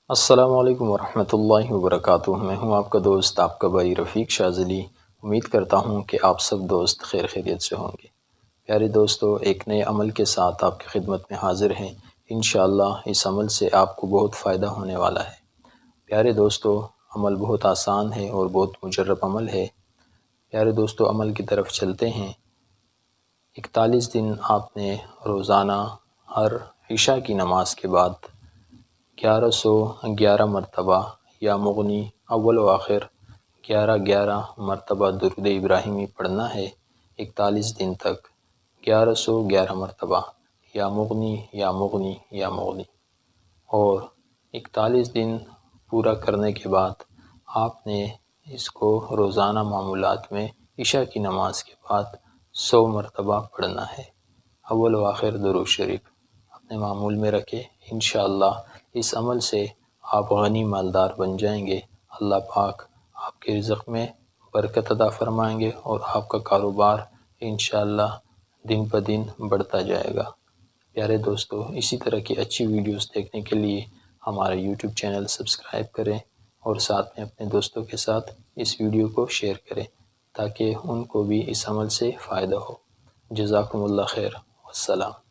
السلام علیکم ورحمۃ اللہ وبرکاتہ۔ میں ہوں آپ کا دوست، آپ کا بھائی رفیق شاذلی۔ امید کرتا ہوں کہ آپ سب دوست خیر خیریت سے ہوں گے۔ پیارے دوستو، ایک نئے عمل کے ساتھ آپ کی خدمت میں حاضر ہیں۔ انشاءاللہ اس عمل سے آپ کو بہت فائدہ ہونے والا ہے۔ پیارے دوستو، عمل بہت آسان ہے اور بہت مجرب عمل ہے۔ پیارے دوستو، عمل کی طرف چلتے ہیں۔ 41 دن آپ نے روزانہ ہر عشاء کی نماز کے بعد 1111 مرتبہ یا مغنی اول و آخر 11 مرتبہ درود ابراہیمی پڑھنا ہے۔ 41 دن تک 1111 مرتبہ یا مغنی یا مغنی یا مغنی، اور 41 دن پورا کرنے کے بعد آپ نے اس کو روزانہ معمولات میں عشاء کی نماز کے بعد 100 مرتبہ پڑھنا ہے۔ اول و آخر درود شریف اپنے معمول میں رکھے۔ انشاءاللہ اس عمل سے آپ غنی مالدار بن جائیں گے۔ اللہ پاک آپ کے رزق میں برکت عطا فرمائیں گے اور آپ کا کاروبار انشاءاللہ دن بہ دن بڑھتا جائے گا۔ پیارے دوستو، اسی طرح کی اچھی ویڈیوز دیکھنے کے لیے ہمارا یوٹیوب چینل سبسکرائب کریں اور ساتھ میں اپنے دوستوں کے ساتھ اس ویڈیو کو شیئر کریں تاکہ ان کو بھی اس عمل سے فائدہ ہو۔ جزاکم اللہ خیر، والسلام۔